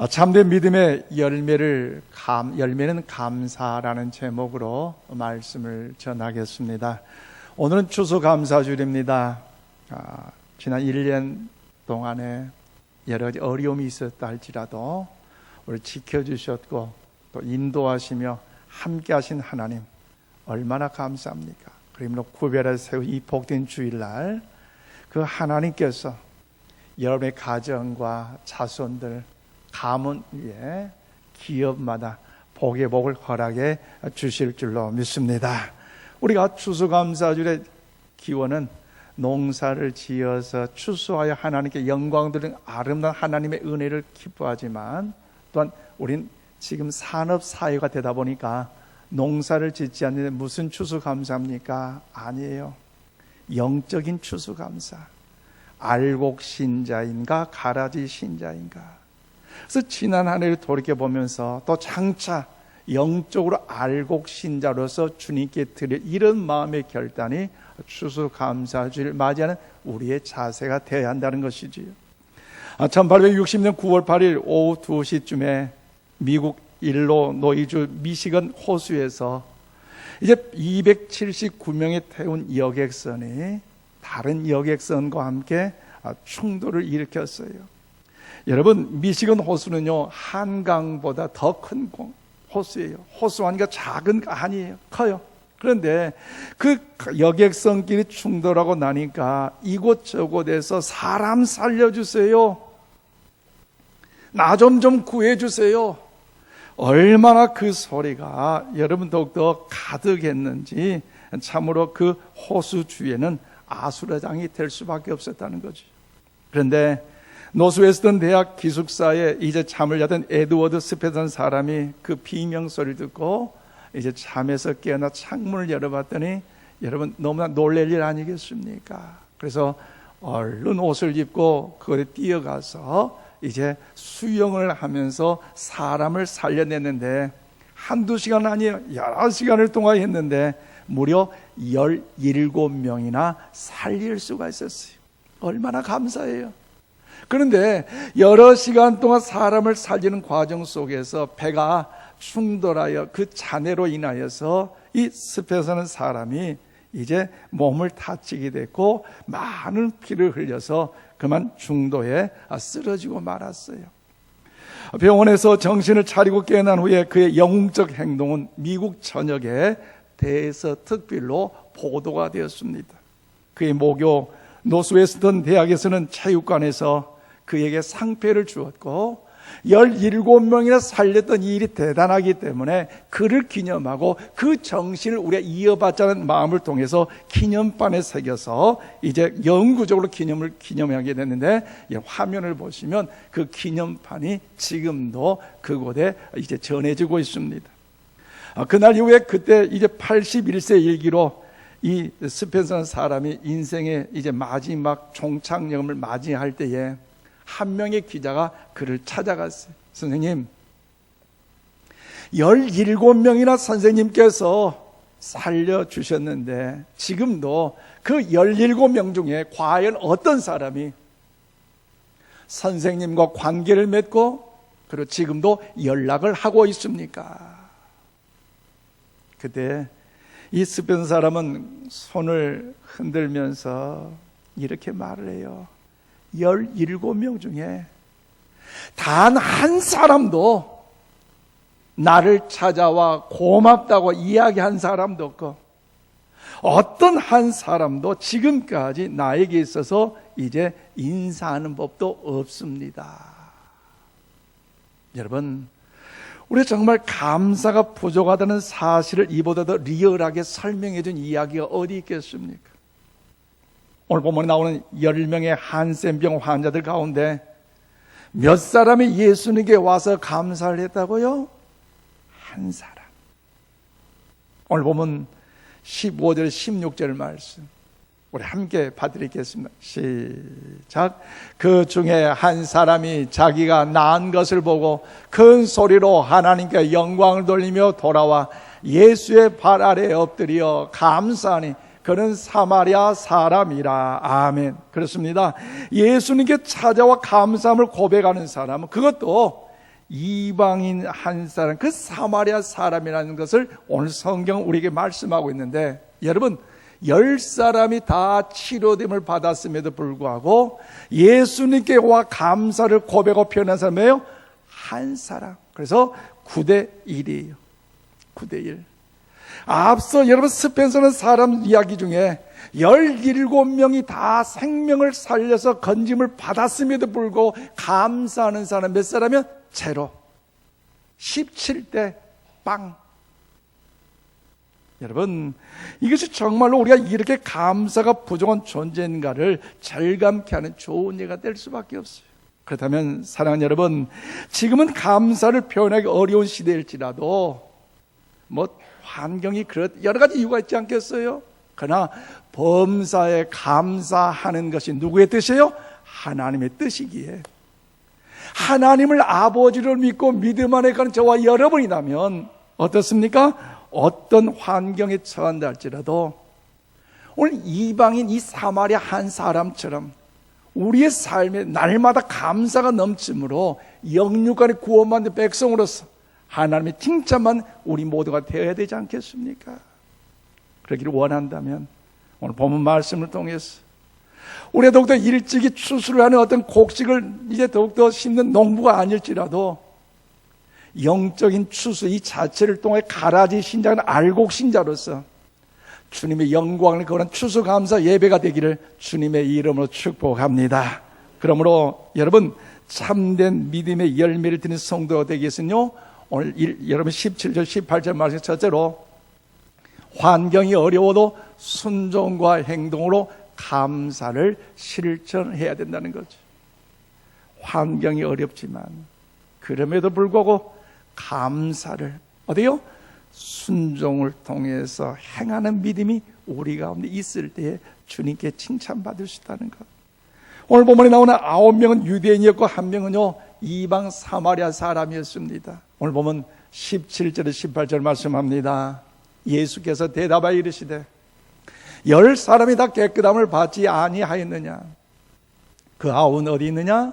참된 믿음의 열매는 감사라는 제목으로 말씀을 전하겠습니다. 오늘은 추수감사주일입니다. 지난 1년 동안에 여러 가지 어려움이 있었다 할지라도 우리 지켜주셨고 또 인도하시며 함께 하신 하나님 얼마나 감사합니까? 그러므로 구별해 세운 이 복된 주일날 그 하나님께서 여러분의 가정과 자손들, 가문 위에 기업마다 복의 복을 허락해 주실 줄로 믿습니다. 우리가 추수감사주일의 기원은 농사를 지어서 추수하여 하나님께 영광 드리는 아름다운 하나님의 은혜를 기뻐하지만 또한 우린 지금 산업사회가 되다 보니까 농사를 짓지 않는데 무슨 추수감사입니까? 아니에요. 영적인 추수감사. 알곡 신자인가 가라지 신자인가. 그래서 지난 한 해를 돌이켜보면서 또 장차 영적으로 알곡 신자로서 주님께 드릴 이런 마음의 결단이 추수감사주를 맞이하는 우리의 자세가 되어야 한다는 것이지요. 1860년 9월 8일 오후 2시쯤에 미국 일로노이주 미시건 호수에서 이제 279명의 태운 여객선이 다른 여객선과 함께 충돌을 일으켰어요. 여러분, 미시건 호수는요 한강보다 더 큰 호수예요. 호수하니까 작은 거 아니에요. 커요. 그런데 그 여객선끼리 충돌하고 나니까 이곳저곳에서 사람 살려주세요, 나 좀 구해주세요. 얼마나 그 소리가 여러분 더욱더 가득했는지 참으로 그 호수 주위에는 아수라장이 될 수밖에 없었다는 거죠. 그런데 노스웨스턴 대학 기숙사에 이제 잠을 자던 에드워드 스페던 사람이 그 비명 소리를 듣고 이제 잠에서 깨어나 창문을 열어봤더니 여러분 너무나 놀랄 일 아니겠습니까? 그래서 얼른 옷을 입고 그곳에 뛰어가서 이제 수영을 하면서 사람을 살려냈는데 한두 시간 아니에요. 여러 시간을 동안 했는데 무려 17명이나 살릴 수가 있었어요. 얼마나 감사해요. 그런데 여러 시간 동안 사람을 살리는 과정 속에서 배가 충돌하여 그 잔해로 인하여서 이 습에서는 사람이 이제 몸을 다치게 됐고 많은 피를 흘려서 그만 중도에 쓰러지고 말았어요. 병원에서 정신을 차리고 깨어난 후에 그의 영웅적 행동은 미국 전역에 대서특필로 보도가 되었습니다. 그의 모교 노스웨스턴 대학에서는 체육관에서 그에게 상패를 주었고 17명이나 살렸던 이 일이 대단하기 때문에 그를 기념하고 그 정신을 우리가 이어받자는 마음을 통해서 기념판에 새겨서 이제 영구적으로 기념하게 됐는데, 화면을 보시면 그 기념판이 지금도 그곳에 이제 전해지고 있습니다. 그날 이후에 그때 이제 81세 일기로 이 스펜서 사람이 인생의 이제 마지막 종착역을 맞이할 때에 한 명의 기자가 그를 찾아갔어요. 선생님, 17명이나 선생님께서 살려주셨는데 지금도 그 17명 중에 과연 어떤 사람이 선생님과 관계를 맺고 그리고 지금도 연락을 하고 있습니까? 그때 이 스펜서 사람은 손을 흔들면서 이렇게 말을 해요. 17명 중에 단 한 사람도 나를 찾아와 고맙다고 이야기한 사람도 없고 어떤 한 사람도 지금까지 나에게 있어서 이제 인사하는 법도 없습니다. 여러분, 우리 정말 감사가 부족하다는 사실을 이보다 더 리얼하게 설명해 준 이야기가 어디 있겠습니까? 오늘 본문에 나오는 10명의 한센병 환자들 가운데 몇 사람이 예수님께 와서 감사를 했다고요? 한 사람. 오늘 보면 15절 16절 말씀 우리 함께 봐드리겠습니다. 시작. 그 중에 한 사람이 자기가 낳은 것을 보고 큰 소리로 하나님께 영광을 돌리며 돌아와 예수의 발 아래에 엎드려 감사하니 그는 사마리아 사람이라. 아멘. 그렇습니다. 예수님께 찾아와 감사함을 고백하는 사람은 그것도 이방인 한 사람, 그 사마리아 사람이라는 것을 오늘 성경은 우리에게 말씀하고 있는데, 여러분 10사람이 다 치료됨을 받았음에도 불구하고 예수님께 와 감사를 고백하고 표현한 사람이에요? 한 사람. 그래서 9대 1이에요. 9대 1. 앞서 여러분 스펜서는 사람 이야기 중에 17명이 다 생명을 살려서 건짐을 받았음에도 불구하고 감사하는 사람 몇 사람이면? 제로. 17대 빵. 여러분, 이것이 정말로 우리가 이렇게 감사가 부족한 존재인가를 절감케 하는 좋은 예가 될 수밖에 없어요. 그렇다면 사랑하는 여러분, 지금은 감사를 표현하기 어려운 시대일지라도 환경이 여러 가지 이유가 있지 않겠어요? 그러나 범사에 감사하는 것이 누구의 뜻이에요? 하나님의 뜻이기에, 하나님을 아버지를 믿고 믿음 안에 가는 저와 여러분이라면 어떻습니까? 어떤 환경에 처한다 할지라도 오늘 이방인 이 사마리아 한 사람처럼 우리의 삶에 날마다 감사가 넘침으로 영육간의 구원받는 백성으로서 하나님의 칭찬만 우리 모두가 되어야 되지 않겠습니까? 그러기를 원한다면 오늘 본문 말씀을 통해서 우리가 더욱더 일찍이 추수를 하는 어떤 곡식을 이제 더욱더 심는 농부가 아닐지라도 영적인 추수 이 자체를 통해 가라지 신자는 알곡 신자로서 주님의 영광을 거는 추수감사 예배가 되기를 주님의 이름으로 축복합니다. 그러므로 여러분 참된 믿음의 열매를 드리는 성도가 되기 위해서는요, 오늘 여러분 17절 18절 말씀 첫째로 환경이 어려워도 순종과 행동으로 감사를 실천해야 된다는 거죠. 환경이 어렵지만 그럼에도 불구하고 감사를 어디요? 순종을 통해서 행하는 믿음이 우리 가운데 있을 때에 주님께 칭찬받을 수 있다는 것. 오늘 본문에 나오는 9명은 유대인이었고 1명은요 이방 사마리아 사람이었습니다. 오늘 보면 17절에 18절 말씀합니다. 예수께서 대답하여 이르시되 10사람이 다 깨끗함을 받지 아니하였느냐? 그 9은 어디 있느냐?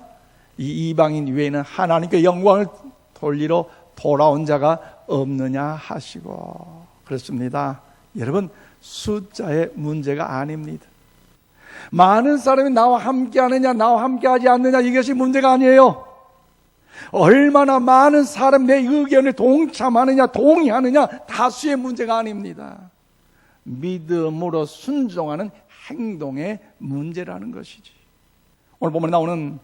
이 이방인 외에는 하나님께 영광을 돌리러 돌아온 자가 없느냐 하시고. 그렇습니다. 여러분 숫자의 문제가 아닙니다. 많은 사람이 나와 함께 하느냐 나와 함께 하지 않느냐 이것이 문제가 아니에요. 얼마나 많은 사람 내 의견에 동참하느냐 동의하느냐 다수의 문제가 아닙니다. 믿음으로 순종하는 행동의 문제라는 것이지. 오늘 보면 나오는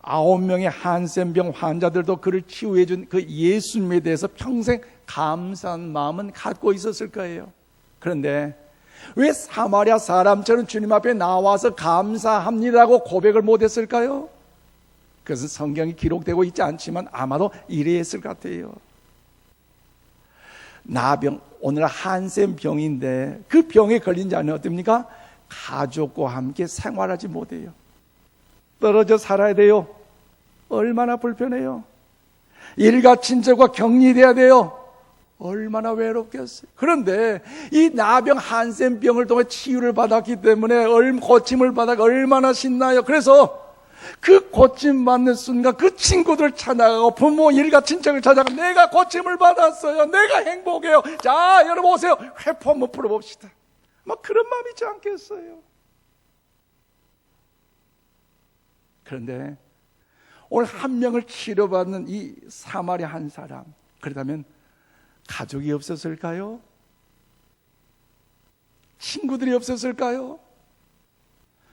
9명의 한센병 환자들도 그를 치유해 준 그 예수님에 대해서 평생 감사한 마음은 갖고 있었을 거예요. 그런데 왜 사마리아 사람처럼 주님 앞에 나와서 감사합니다라고 고백을 못했을까요? 그것은 성경이 기록되고 있지 않지만 아마도 이래했을 것 같아요. 나병, 오늘 한센병인데 그 병에 걸린 자는 어떻습니까? 가족과 함께 생활하지 못해요. 떨어져 살아야 돼요. 얼마나 불편해요. 일가 친척과 격리돼야 돼요. 얼마나 외롭겠어요. 그런데 이 나병 한센병을 통해 치유를 받았기 때문에 고침을 받아 얼마나 신나요. 그래서 그 고침 받는 순간 그 친구들 찾아가고 부모 일가 친척을 찾아가고 내가 고침을 받았어요. 내가 행복해요. 자 여러분 오세요. 회포 한번 풀어봅시다. 막 그런 마음이 있지 않겠어요. 그런데 오늘 한 명을 치료받는 이 사마리아 한 사람, 그렇다면 가족이 없었을까요? 친구들이 없었을까요?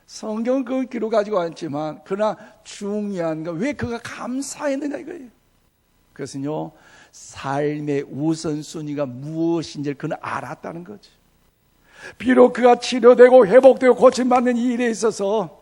성경은 그 기록 가지고 않지만 그러나 중요한 건 왜 그가 감사했느냐 이거예요. 그것은요 삶의 우선순위가 무엇인지를 그는 알았다는 거죠. 비록 그가 치료되고 회복되고 고침받는 이 일에 있어서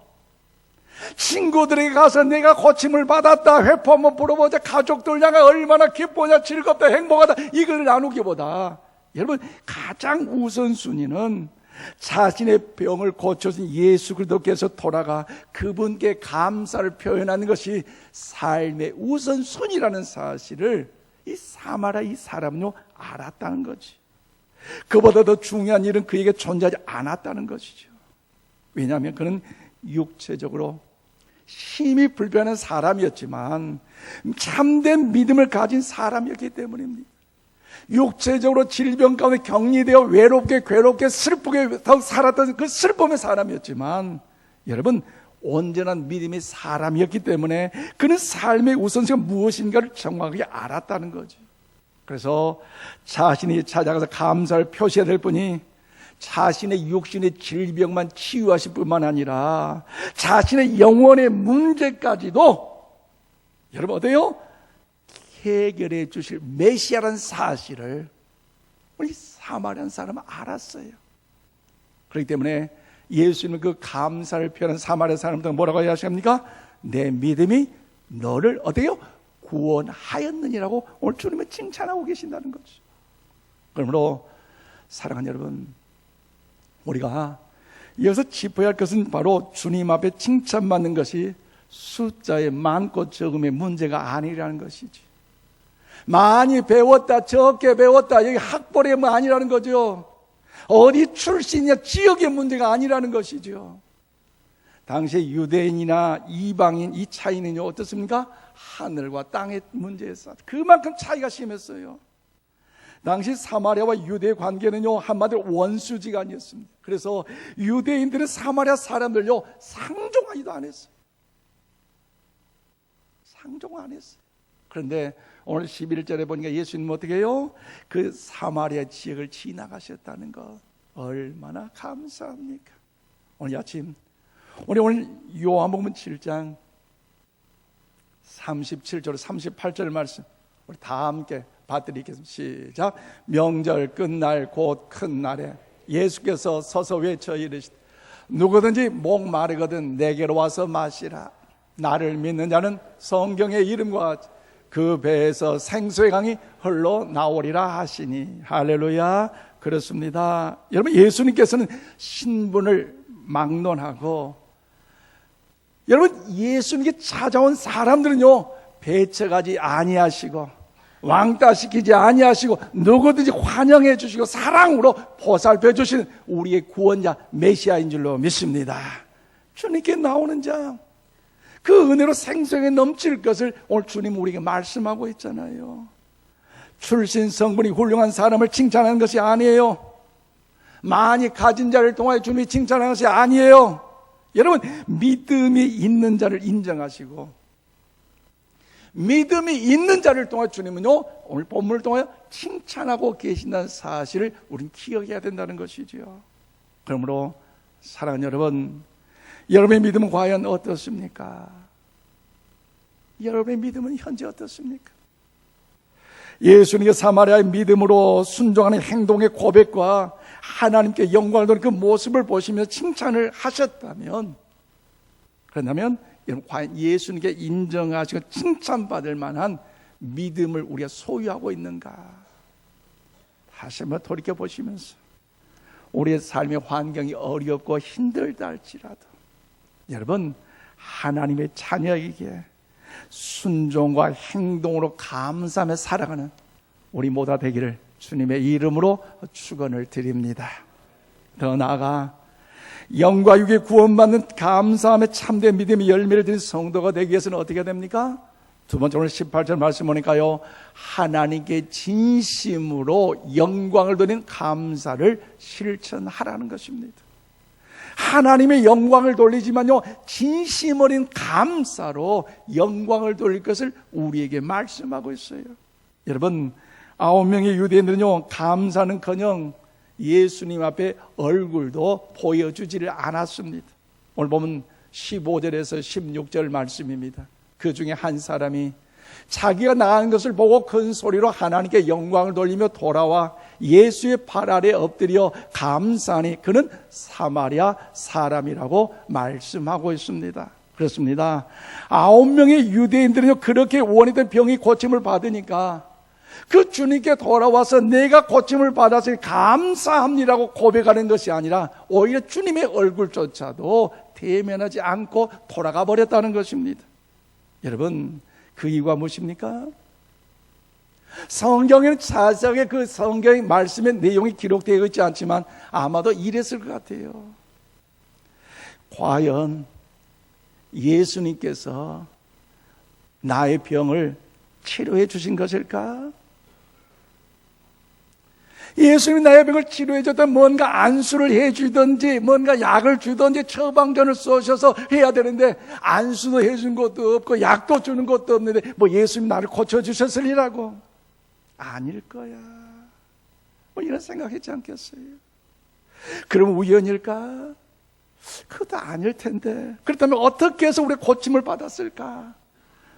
친구들에게 가서 내가 고침을 받았다 회포 한번 불어보자 가족들 향해 얼마나 기쁘냐 즐겁다 행복하다 이걸 나누기보다 여러분 가장 우선순위는 자신의 병을 고쳐준 예수 그리스도께서 돌아가 그분께 감사를 표현하는 것이 삶의 우선순위라는 사실을 이 사마리아 이 사람은요 알았다는 거지. 그보다 더 중요한 일은 그에게 존재하지 않았다는 것이죠. 왜냐하면 그는 육체적으로 힘이 불편한 사람이었지만 참된 믿음을 가진 사람이었기 때문입니다. 육체적으로 질병 가운데 격리되어 외롭게 괴롭게 슬프게 더욱 살았던 그 슬픔의 사람이었지만 여러분 온전한 믿음의 사람이었기 때문에 그는 삶의 우선시가 무엇인가를 정확하게 알았다는 거죠. 그래서 자신이 찾아가서 감사를 표시해야 될 뿐이 자신의 육신의 질병만 치유하실 뿐만 아니라 자신의 영혼의 문제까지도 여러분 어때요? 해결해 주실 메시아라는 사실을 우리 사마리아 사람은 알았어요. 그렇기 때문에 예수님은 그 감사를 표현한 사마리아 사람들 뭐라고 하십니까? 내 믿음이 너를 어때요? 구원하였느니라고 오늘 주님을 칭찬하고 계신다는 거죠. 그러므로 사랑하는 여러분, 우리가 여기서 짚어야 할 것은 바로 주님 앞에 칭찬받는 것이 숫자의 많고 적음의 문제가 아니라는 것이지. 많이 배웠다, 적게 배웠다, 여기 학벌의 아니라는 거죠. 어디 출신이냐, 지역의 문제가 아니라는 것이죠. 당시 유대인이나 이방인 이 차이는요 어떻습니까? 하늘과 땅의 문제였어. 그만큼 차이가 심했어요. 당시 사마리아와 유대의 관계는요 한마디로 원수지간이었습니다. 그래서 유대인들은 사마리아 사람들요 상종하지도 안 했어요. 상종 안 했어요. 그런데 오늘 11절에 보니까 예수님은 어떻게 해요? 그 사마리아 지역을 지나가셨다는 것 얼마나 감사합니까? 오늘 아침 오늘 요한복음 7장 37절 38절 말씀 우리 다 함께 받드리겠습니다. 시작. 명절 끝날 곧 큰 날에 예수께서 서서 외쳐 이르시되 누구든지 목 마르거든 내게로 와서 마시라. 나를 믿는 자는 성경의 이름과 그 배에서 생수의 강이 흘러 나오리라 하시니. 할렐루야. 그렇습니다. 여러분 예수님께서는 신분을 막론하고 여러분 예수님께 찾아온 사람들은요 배척하지 아니하시고 왕따시키지 아니하시고 누구든지 환영해 주시고 사랑으로 보살펴 주시는 우리의 구원자 메시아인 줄로 믿습니다. 주님께 나오는 자 그 은혜로 생생에 넘칠 것을 오늘 주님 우리에게 말씀하고 있잖아요. 출신 성분이 훌륭한 사람을 칭찬하는 것이 아니에요. 많이 가진 자를 통하여 주님이 칭찬하는 것이 아니에요. 여러분 믿음이 있는 자를 인정하시고 믿음이 있는 자를 통해 주님은요 오늘 본문을 통하여 칭찬하고 계신다는 사실을 우리는 기억해야 된다는 것이죠. 그러므로 사랑하는 여러분, 여러분의 믿음은 과연 어떻습니까? 여러분의 믿음은 현재 어떻습니까? 예수님의 사마리아의 믿음으로 순종하는 행동의 고백과 하나님께 영광을 돌리는 그 모습을 보시면서 칭찬을 하셨다면 그런다면 여러분 과연 예수님께 인정하시고 칭찬받을 만한 믿음을 우리가 소유하고 있는가? 다시 한번 돌이켜보시면서 우리의 삶의 환경이 어렵고 힘들다 할지라도 여러분 하나님의 자녀에게 순종과 행동으로 감사하며 살아가는 우리 모두 되기를 주님의 이름으로 축원을 드립니다. 더 나아가 영과 육의 구원받는 감사함에 참된 믿음의 열매를 드린 성도가 되기 위해서는 어떻게 됩니까? 두 번째 오늘 18절 말씀 보니까요 하나님께 진심으로 영광을 돌리는 감사를 실천하라는 것입니다. 하나님의 영광을 돌리지만요 진심 어린 감사로 영광을 돌릴 것을 우리에게 말씀하고 있어요. 여러분 9명의 유대인들은요 감사는커녕 예수님 앞에 얼굴도 보여주지를 않았습니다. 오늘 보면 15절에서 16절 말씀입니다. 그 중에 한 사람이 자기가 나간 것을 보고 큰 소리로 하나님께 영광을 돌리며 돌아와 예수의 발 아래 엎드려 감사하니 그는 사마리아 사람이라고 말씀하고 있습니다. 그렇습니다. 9명의 유대인들은요 그렇게 원했던 병이 고침을 받으니까 그 주님께 돌아와서 내가 고침을 받아서 감사합니다라고 고백하는 것이 아니라 오히려 주님의 얼굴조차도 대면하지 않고 돌아가 버렸다는 것입니다. 여러분 그 이유가 무엇입니까? 성경에는 자세하게 그 성경의 말씀의 내용이 기록되어 있지 않지만 아마도 이랬을 것 같아요. 과연 예수님께서 나의 병을 치료해 주신 것일까? 예수님이 나의 병을 치료해 줬던 뭔가 안수를 해 주든지 뭔가 약을 주든지 처방전을 쏘셔서 해야 되는데 안수도 해 준 것도 없고 약도 주는 것도 없는데 뭐 예수님 나를 고쳐주셨으리라고? 아닐 거야. 뭐 이런 생각하지 않겠어요? 그럼 우연일까? 그것도 아닐 텐데 그렇다면 어떻게 해서 우리 고침을 받았을까?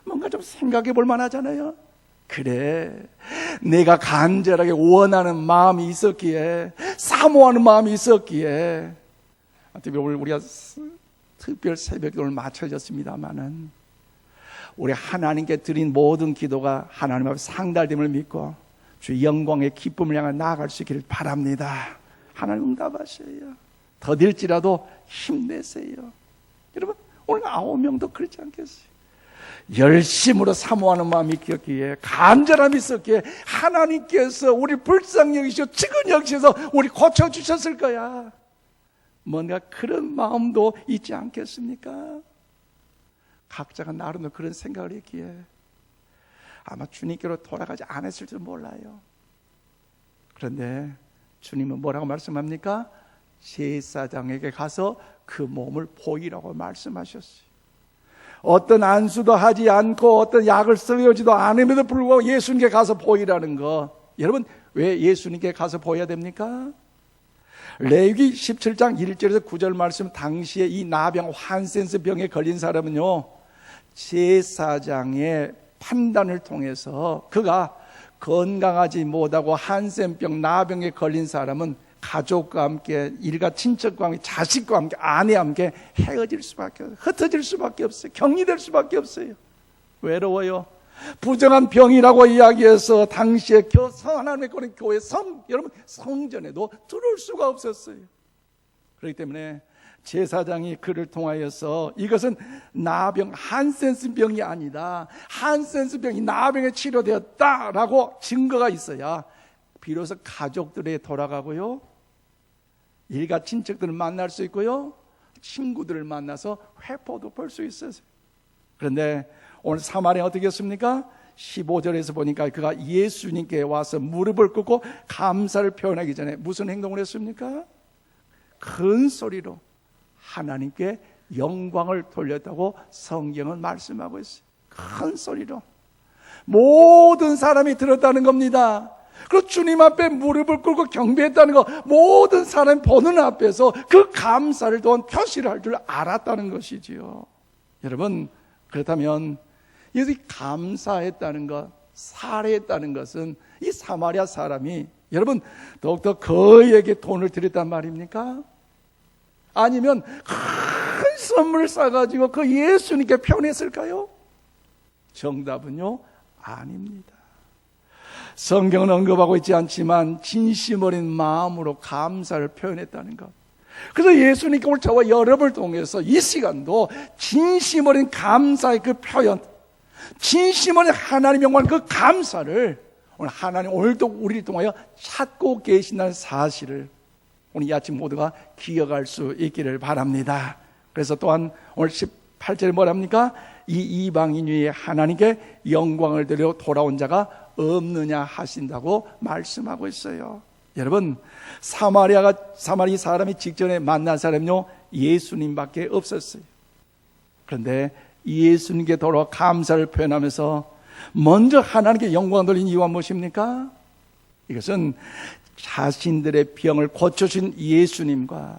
뭔가 좀 생각해 볼 만하잖아요. 그래, 내가 간절하게 원하는 마음이 있었기에, 사모하는 마음이 있었기에, 특히 오늘 우리가 특별 새벽기도를 마쳐졌습니다마는 우리 하나님께 드린 모든 기도가 하나님 앞에 상달됨을 믿고 주의 영광의 기쁨을 향해 나아갈 수 있기를 바랍니다. 하나님 응답하셔요. 더딜지라도 힘내세요. 여러분, 오늘 9명도 그렇지 않겠어요? 열심으로 사모하는 마음이 있었기에, 간절함이 있었기에 하나님께서 우리 불쌍히 여기시고 지금 여기셔서 우리 고쳐주셨을 거야. 뭔가 그런 마음도 있지 않겠습니까? 각자가 나름대로 그런 생각을 했기에 아마 주님께로 돌아가지 않았을지도 몰라요. 그런데 주님은 뭐라고 말씀합니까? 제사장에게 가서 그 몸을 보이라고 말씀하셨어요. 어떤 안수도 하지 않고 어떤 약을 쓰여지도 않음에도 불구하고 예수님께 가서 보이라는 거, 여러분 왜 예수님께 가서 보여야 됩니까? 레위기 17장 1절에서 9절 말씀, 당시에 이 나병 한센스 병에 걸린 사람은요, 제사장의 판단을 통해서 그가 건강하지 못하고 한센병 나병에 걸린 사람은 가족과 함께, 일가 친척과 함께, 자식과 함께, 아내와 함께 헤어질 수밖에 없어요. 흩어질 수밖에 없어요. 격리될 수밖에 없어요. 외로워요. 부정한 병이라고 이야기해서 당시에 하나님의 거는 교회 여러분 성전에도 들어올 수가 없었어요. 그렇기 때문에 제사장이 그를 통하여서 이것은 나병 한센스 병이 아니다, 한센스 병이 나병에 치료되었다라고 증거가 있어야 비로소 가족들에 돌아가고요, 일가 친척들을 만날 수 있고요, 친구들을 만나서 회포도 볼 수 있어요. 그런데 오늘 사마리아 어떻게 했습니까? 15절에서 보니까 그가 예수님께 와서 무릎을 꿇고 감사를 표현하기 전에 무슨 행동을 했습니까? 큰 소리로 하나님께 영광을 돌렸다고 성경은 말씀하고 있어요. 큰 소리로 모든 사람이 들었다는 겁니다. 그리고 주님 앞에 무릎을 꿇고 경배했다는 거, 모든 사람이 보는 앞에서 그 감사를 또한 표시를 할 줄 알았다는 것이지요. 여러분, 그렇다면 여기 감사했다는 것, 살해했다는 것은 이 사마리아 사람이 여러분 더욱더 그에게 돈을 드렸단 말입니까? 아니면 큰 선물을 싸가지고 그 예수님께 표현했을까요? 정답은요, 아닙니다. 성경은 언급하고 있지 않지만 진심 어린 마음으로 감사를 표현했다는 것. 그래서 예수님께 오늘 저와 여러분을 통해서 이 시간도 진심 어린 감사의 그 표현, 진심 어린 하나님의 영광 그 감사를 오늘 하나님 오늘도 우리를 통하여 찾고 계신다는 사실을 오늘 이 아침 모두가 기억할 수 있기를 바랍니다. 그래서 또한 오늘 18절에 뭐랍니까? 이 이방인 위에 하나님께 영광을 드려 돌아온 자가 없느냐 하신다고 말씀하고 있어요. 여러분, 사마리 사람이 직전에 만난 사람은요, 예수님밖에 없었어요. 그런데 예수님께 돌아와 감사를 표현하면서 먼저 하나님께 영광을 돌린 이유가 무엇입니까? 이것은 자신들의 병을 고쳐주신 예수님과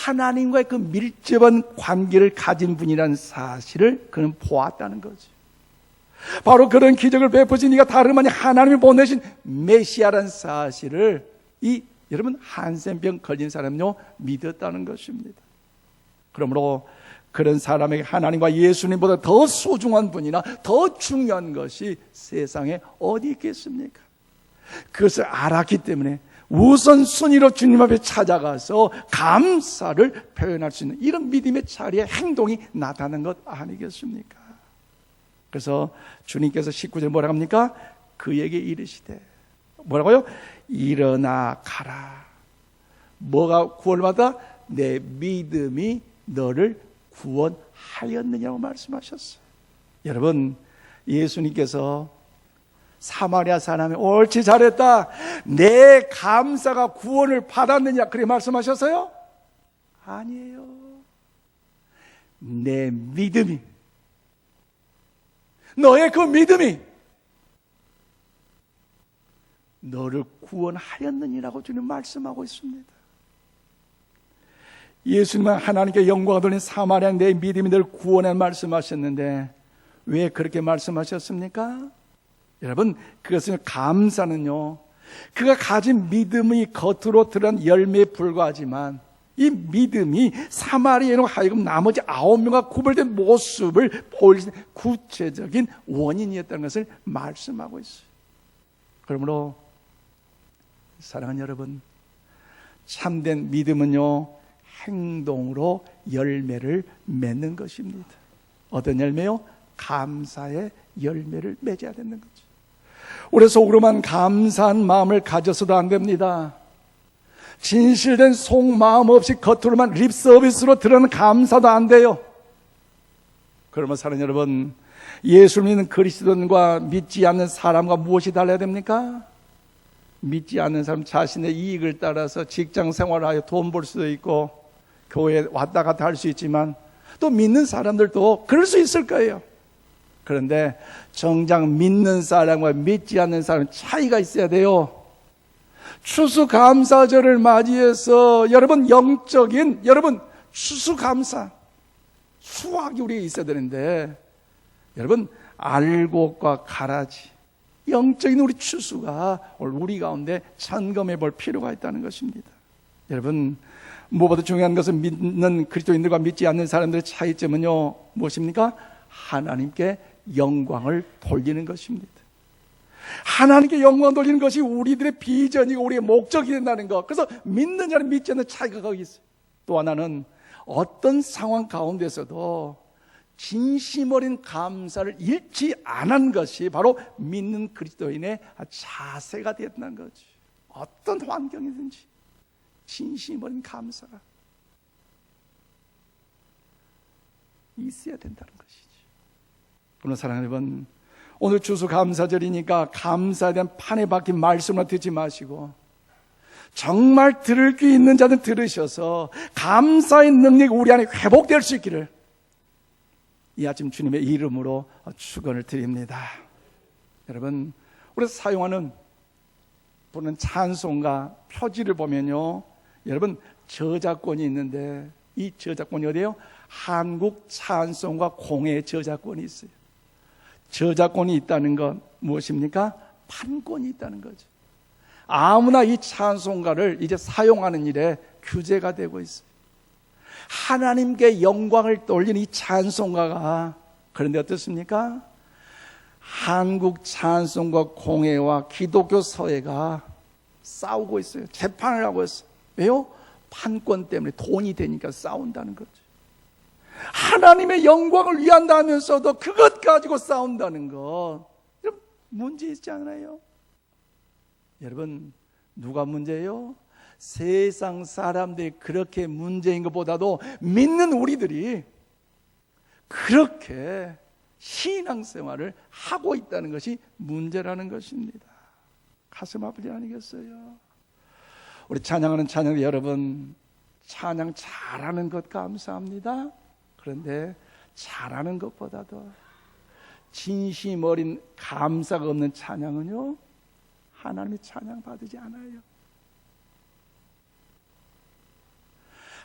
하나님과의 그 밀접한 관계를 가진 분이라는 사실을 그는 보았다는 거죠. 바로 그런 기적을 베푸신 이가 다름 아닌 하나님이 보내신 메시아라는 사실을 이 여러분 한센병 걸린 사람은요 믿었다는 것입니다. 그러므로 그런 사람에게 하나님과 예수님보다 더 소중한 분이나 더 중요한 것이 세상에 어디 있겠습니까? 그것을 알았기 때문에 우선순위로 주님 앞에 찾아가서 감사를 표현할 수 있는 이런 믿음의 자리에 행동이 나타나는 것 아니겠습니까? 그래서 주님께서 19절 뭐라고 합니까? 그에게 이르시되 뭐라고요? 일어나 가라. 뭐가 구원을 받아? 내 믿음이 너를 구원하였다. 하였느냐고 말씀하셨어요. 여러분, 예수님께서 사마리아 사람이 옳지 잘했다, 내 감사가 구원을 받았느냐 그렇게 말씀하셨어요? 아니에요. 내 믿음이, 너의 그 믿음이 너를 구원하였느니라고 주님 말씀하고 있습니다. 예수님은 하나님께 영광을 돌린 사마리아 내 믿음이 너를 구원해 말씀하셨는데 왜 그렇게 말씀하셨습니까? 여러분, 그것은 감사는요, 그가 가진 믿음이 겉으로 드러난 열매에 불과하지만 이 믿음이 사마리아인으로 하여금 나머지 9명과 구별된 모습을 보일 수 있는 구체적인 원인이었다는 것을 말씀하고 있어요. 그러므로 사랑하는 여러분, 참된 믿음은요, 행동으로 열매를 맺는 것입니다. 어떤 열매요? 감사의 열매를 맺어야 되는 거죠. 우리 속으로만 감사한 마음을 가져서도 안 됩니다. 진실된 속마음 없이 겉으로만 립서비스로 드러나는 감사도 안 돼요. 그러면 사랑하는 여러분, 예수 믿는 그리스도인과 믿지 않는 사람과 무엇이 달라야 됩니까? 믿지 않는 사람 자신의 이익을 따라서 직장 생활하여 돈 벌 수도 있고 교회에 왔다 갔다 할 수 있지만 또 믿는 사람들도 그럴 수 있을 거예요. 그런데 정작 믿는 사람과 믿지 않는 사람 차이가 있어야 돼요. 추수감사절을 맞이해서 여러분 영적인 추수감사 수확이 우리에게 있어야 되는데 여러분 알곡과 가라지 영적인 우리 추수가 우리 가운데 점검해 볼 필요가 있다는 것입니다. 여러분, 무엇보다 중요한 것은 믿는 그리스도인들과 믿지 않는 사람들의 차이점은요, 무엇입니까? 하나님께 영광을 돌리는 것입니다. 하나님께 영광 돌리는 것이 우리들의 비전이고 우리의 목적이 된다는 것. 그래서 믿는 자는 믿지 않는 차이가 거기 있어요. 또 하나는 어떤 상황 가운데서도 진심 어린 감사를 잃지 않은 것이 바로 믿는 그리스도인의 자세가 됐다는 거죠. 어떤 환경이든지 진심 어린 감사가 있어야 된다는 것이죠. 그러나 사랑하는 여러분, 오늘 추수감사절이니까 감사에 대한 판에 박힌 말씀을 듣지 마시고 정말 들을 귀 있는 자는 들으셔서 감사의 능력이 우리 안에 회복될 수 있기를 이 아침 주님의 이름으로 축원을 드립니다. 여러분, 우리가 사용하는 부르는 찬송가 표지를 보면요, 여러분 저작권이 있는데 이 저작권이 어디예요? 한국 찬송가 공예 저작권이 있어요. 저작권이 있다는 건 무엇입니까? 판권이 있다는 거죠. 아무나 이 찬송가를 이제 사용하는 일에 규제가 되고 있어요. 하나님께 영광을 돌리는 이 찬송가가, 그런데 어떻습니까? 한국 찬송가 공회와 기독교 서예가 싸우고 있어요. 재판을 하고 있어요. 왜요? 판권 때문에 돈이 되니까 싸운다는 거죠. 하나님의 영광을 위한다면서도 그것 가지고 싸운다는 것, 문제 있지 않아요? 여러분, 누가 문제예요? 세상 사람들이 그렇게 문제인 것보다도 믿는 우리들이 그렇게 신앙생활을 하고 있다는 것이 문제라는 것입니다. 가슴 아프지 아니겠어요? 우리 찬양하는 찬양 여러분, 찬양 잘하는 것 감사합니다. 그런데 잘하는 것보다도 진심 어린 감사가 없는 찬양은요, 하나님이 찬양 받지 않아요.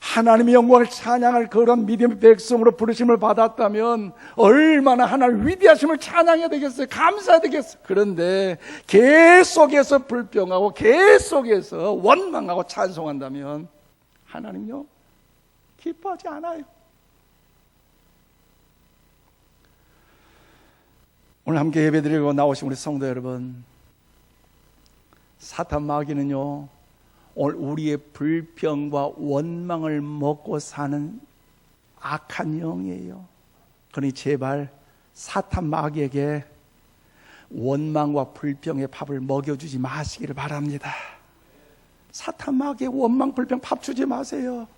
하나님의 영광을 찬양할 그런 믿음의 백성으로 부르심을 받았다면 얼마나 하나님 위대하심을 찬양해야 되겠어요? 감사해야 되겠어요? 그런데 계속해서 불평하고 계속해서 원망하고 찬송한다면 하나님요, 기뻐하지 않아요. 오늘 함께 예배드리고 나오신 우리 성도 여러분, 사탄 마귀는요, 오늘 우리의 불평과 원망을 먹고 사는 악한 영이에요. 그러니 제발 사탄 마귀에게 원망과 불평의 밥을 먹여주지 마시기를 바랍니다. 사탄 마귀의 원망, 불평 밥 주지 마세요.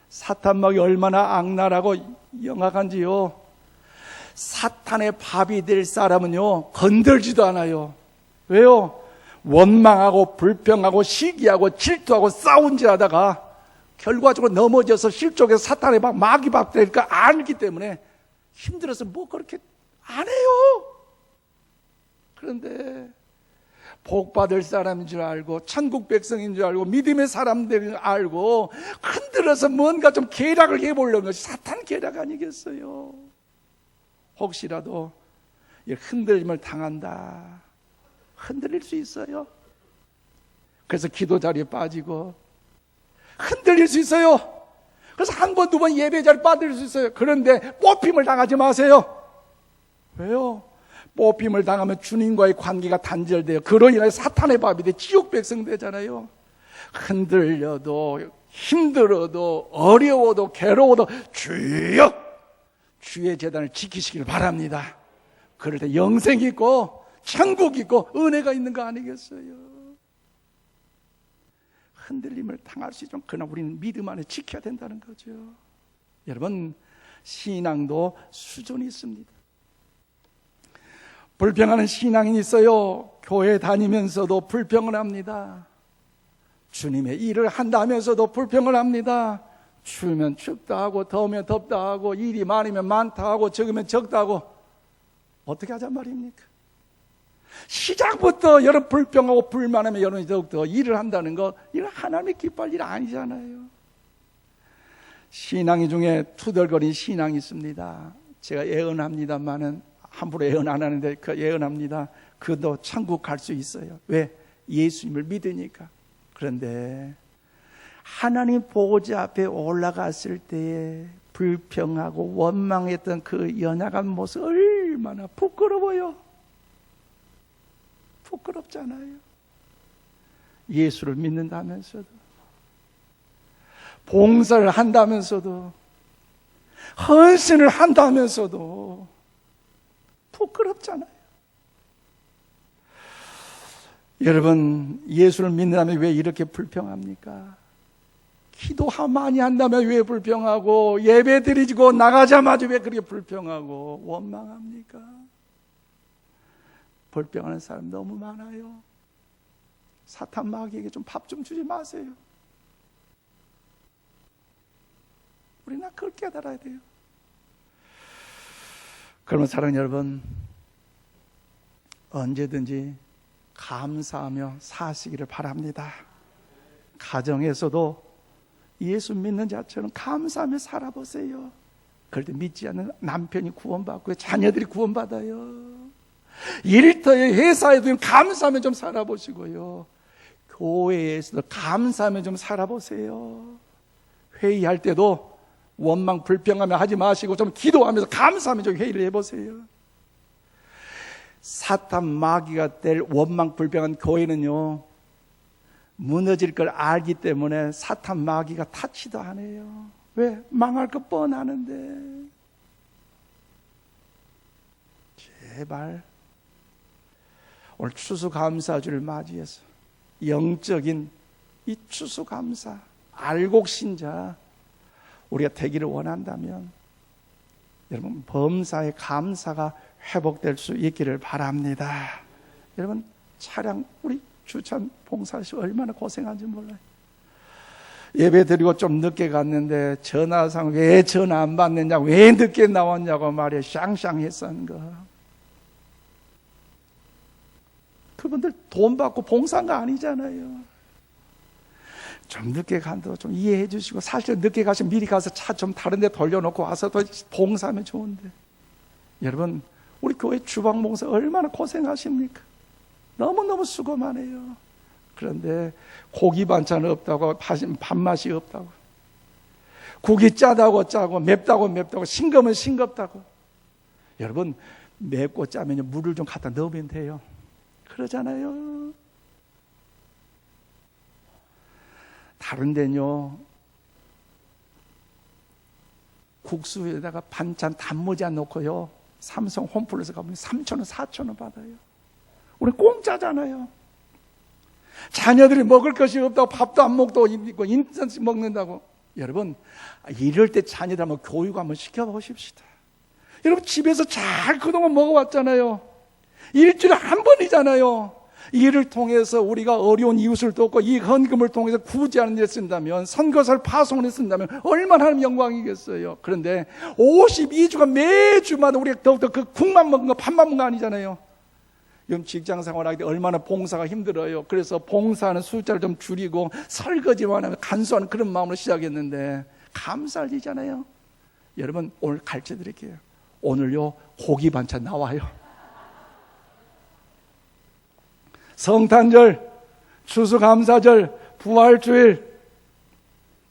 사탄막이 얼마나 악랄하고 영악한지요. 사탄의 밥이 될 사람은요, 건들지도 않아요. 왜요? 원망하고 불평하고 시기하고 질투하고 싸운지 하다가 결과적으로 넘어져서 실족해서 사탄의 밥, 마귀 밥 될까 알기 때문에 힘들어서 뭐 그렇게 안 해요. 그런데 복 받을 사람인 줄 알고 천국 백성인 줄 알고 믿음의 사람들인 줄 알고 흔들어서 뭔가 좀 계략을 해보려는 것이 사탄 계략 아니겠어요? 혹시라도 흔들림을 당한다. 흔들릴 수 있어요. 그래서 기도 자리에 빠지고 흔들릴 수 있어요. 그래서 한 번, 두 번 예배 자리에 빠질 수 있어요. 그런데 뽑힘을 당하지 마세요. 왜요? 뽑힘을 당하면 주님과의 관계가 단절돼요. 그로 인해 사탄의 밥이 돼 지옥 백성 되잖아요. 흔들려도 힘들어도 어려워도 괴로워도 주여 주의 재단을 지키시길 바랍니다. 그럴 때 영생이 있고 천국이 있고 은혜가 있는 거 아니겠어요? 흔들림을 당할 수 있지만 그러나 우리는 믿음 안에 지켜야 된다는 거죠. 여러분, 신앙도 수준이 있습니다. 불평하는 신앙인이 있어요. 교회 다니면서도 불평을 합니다. 주님의 일을 한다면서도 불평을 합니다. 추우면 춥다 하고 더우면 덥다 하고 일이 많으면 많다 하고 적으면 적다 하고 어떻게 하잔 말입니까? 시작부터 여러분 불평하고 불만하면 여러분이 더욱더 일을 한다는 거 이건 하나님의 기뻐할 일 아니잖아요. 신앙이 중에 투덜거린 신앙이 있습니다. 제가 예언합니다만은 함부로 예언 안 하는데 그 예언합니다. 그도 천국 갈 수 있어요. 왜? 예수님을 믿으니까. 그런데 하나님 보호자 앞에 올라갔을 때에 불평하고 원망했던 그 연약한 모습 얼마나 부끄러워요. 부끄럽잖아요. 예수를 믿는다면서도 봉사를 한다면서도 헌신을 한다면서도 부끄럽잖아요. 여러분, 예수를 믿는다면 왜 이렇게 불평합니까? 기도 많이 한다면 왜 불평하고 예배 드리고 나가자마자 왜 그렇게 불평하고 원망합니까? 불평하는 사람 너무 많아요. 사탄 마귀에게 좀 밥 좀 주지 마세요. 우리는 그걸 깨달아야 돼요. 그러면 사랑하는 여러분, 언제든지 감사하며 사시기를 바랍니다. 가정에서도 예수 믿는 자처럼 감사하며 살아보세요. 그럴 때 믿지 않는 남편이 구원받고 자녀들이 구원받아요. 일터에 회사에도 감사하며 좀 살아보시고요. 교회에서도 감사하며 좀 살아보세요. 회의할 때도 원망 불평하며 하지 마시고 좀 기도하면서 감사하며 좀 회의를 해보세요. 사탄 마귀가 될 원망 불평한 교회는요, 무너질 걸 알기 때문에 사탄 마귀가 타치도 안 해요. 왜? 망할 거 뻔하는데. 제발 오늘 추수감사주를 맞이해서 영적인 이 추수감사 알곡신자 우리가 되기를 원한다면 여러분 범사의 감사가 회복될 수 있기를 바랍니다. 여러분 차량 우리 주찬 봉사씨 얼마나 고생한지 몰라요. 예배 드리고 좀 늦게 갔는데 전화상 왜 전화 안 받느냐고 왜 늦게 나왔냐고 말이야 샹샹했었는 거. 그분들 돈 받고 봉사한 거 아니잖아요. 좀 늦게 간다고 좀 이해해 주시고 사실 늦게 가시면 미리 가서 차 좀 다른 데 돌려놓고 와서 더 봉사하면 좋은데 여러분 우리 교회 주방 봉사 얼마나 고생하십니까? 너무너무 수고 많아요. 그런데 고기 반찬 없다고 밥맛이 없다고 국이 짜다고 짜고 맵다고 싱거우면 싱겁다고 여러분 맵고 짜면 물을 좀 갖다 넣으면 돼요. 그러잖아요. 다른 데는요 국수에다가 반찬 단무지 안 넣고요 삼성 홈플러스 가보면 3,000원 4,000원 받아요. 우리 공짜잖아요. 자녀들이 먹을 것이 없다고 밥도 안 먹고 있고 인센스 먹는다고 여러분, 이럴 때 자녀들 한번 교육 한번 시켜보십시다. 여러분, 집에서 잘 그동안 먹어왔잖아요. 일주일에 한 번이잖아요. 이를 통해서 우리가 어려운 이웃을 돕고 이 헌금을 통해서 구제하는 데 쓴다면, 선거사를 파송에 쓴다면 얼마나 하나님 영광이겠어요. 그런데 52주가 매주마다 우리가 더욱더 그 국만 먹은 거 밥만 먹은 거 아니잖아요. 요즘 직장생활 하기 때 얼마나 봉사가 힘들어요. 그래서 봉사하는 숫자를 좀 줄이고 설거지만 하면 간소하는 그런 마음으로 시작했는데 감사할 일이잖아요. 여러분, 오늘 가르쳐 드릴게요. 오늘요, 고기 반찬 나와요. 성탄절, 추수감사절, 부활주일,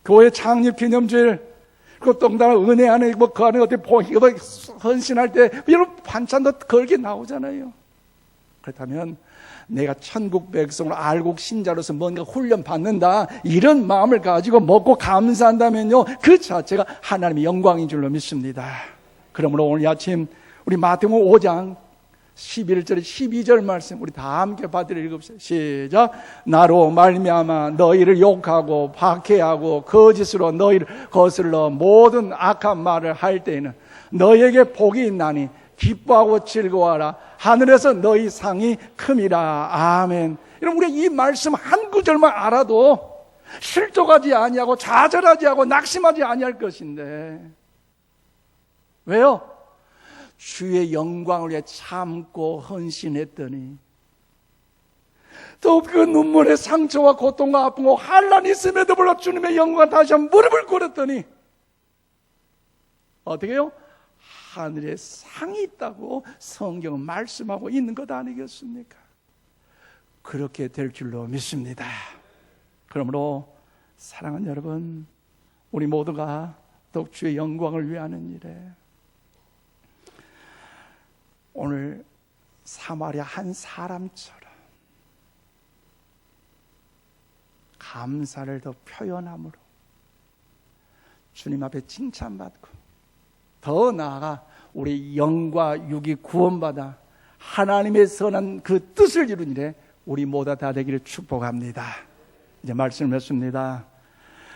교회 창립기념주일, 그리고 또 은혜 안에 그 안에 어떻게 헌신할 때 여러분 반찬도 걸게 나오잖아요. 그렇다면 내가 천국 백성으로 알곡 신자로서 뭔가 훈련 받는다, 이런 마음을 가지고 먹고 감사한다면요, 그 자체가 하나님의 영광인 줄로 믿습니다. 그러므로 오늘 아침 우리 마태복음 5장 11절 12절 말씀 우리 다 함께 받들어 읽읍시다. 시작. 나로 말미암아 너희를 욕하고 박해하고 거짓으로 너희를 거슬러 모든 악한 말을 할 때에는 너희에게 복이 있나니 기뻐하고 즐거워하라. 하늘에서 너희 상이 큼이라. 아멘. 여러분, 우리 이 말씀 한 구절만 알아도 실족하지 아니하고 좌절하지 않고 낙심하지 아니할 것인데, 왜요? 주의 영광을 위해 참고 헌신했더니 또 그 눈물의 상처와 고통과 아픔과 환난이 있음에도 불구하고 주님의 영광을 다시 한번 무릎을 꿇었더니 어떻게 해요? 하늘에 상이 있다고 성경은 말씀하고 있는 것 아니겠습니까? 그렇게 될 줄로 믿습니다. 그러므로 사랑하는 여러분, 우리 모두가 더욱 주의 영광을 위하는 일에 오늘 사마리아 한 사람처럼 감사를 더 표현함으로 주님 앞에 칭찬받고 더 나아가 우리 영과 육이 구원받아 하나님의 선한 그 뜻을 이룬 일에 우리 모두 다 되기를 축복합니다. 이제 말씀을 맺습니다.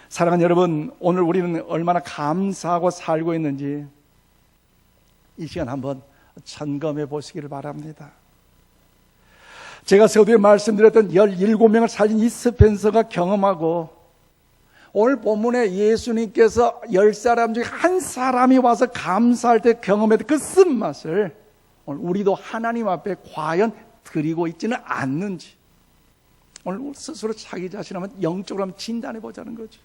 사랑하는 여러분, 오늘 우리는 얼마나 감사하고 살고 있는지 이 시간 한번 점검해 보시기를 바랍니다. 제가 서두에 말씀드렸던 17명을 살린 이 스펜서가 경험하고 오늘 본문에 예수님께서 10사람 중에 한 사람이 와서 감사할 때 경험했던 그 쓴맛을 오늘 우리도 하나님 앞에 과연 드리고 있지는 않는지 오늘 스스로 자기 자신 한번 영적으로 한번 진단해 보자는 거죠.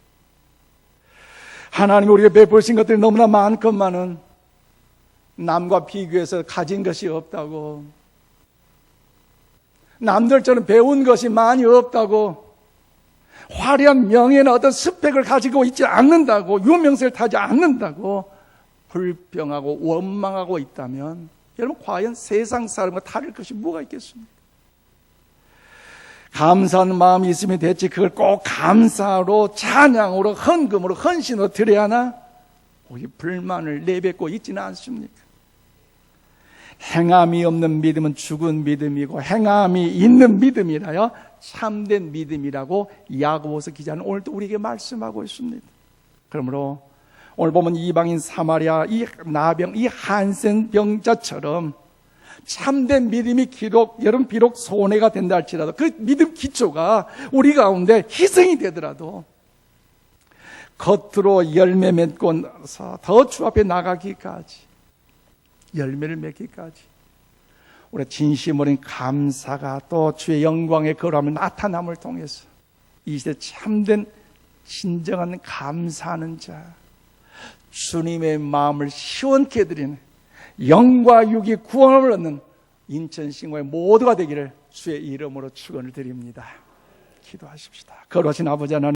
하나님이 우리에게 베푸신 것들이 너무나 많건만은 남과 비교해서 가진 것이 없다고, 남들처럼 배운 것이 많이 없다고, 화려한 명예나 어떤 스펙을 가지고 있지 않는다고, 유명세를 타지 않는다고 불평하고 원망하고 있다면 여러분, 과연 세상 사람과 다를 것이 뭐가 있겠습니까? 감사하는 마음이 있으면 됐지 그걸 꼭 감사로, 찬양으로, 헌금으로, 헌신으로 드려야 하나? 우리 불만을 내뱉고 있지는 않습니까? 행함이 없는 믿음은 죽은 믿음이고 행함이 있는 믿음이라요 참된 믿음이라고 야고보서 기자는 오늘도 우리에게 말씀하고 있습니다. 그러므로 오늘 보면 이방인 사마리아 이 나병, 이 한센 병자처럼 참된 믿음이 여러분 비록 손해가 된다 할지라도 그 믿음 기초가 우리 가운데 희생이 되더라도 겉으로 열매 맺고서 더 주 앞에 나가기까지, 열매를 맺기까지 우리 진심 어린 감사가 또 주의 영광의 거룩함을 나타남을 통해서 이 시대 참된 진정한 감사하는 자, 주님의 마음을 시원케 해드리는 영과 육이 구원을 얻는 인천신고의 모두가 되기를 주의 이름으로 축원을 드립니다. 기도하십시다. 거룩하신 아버지 하나님,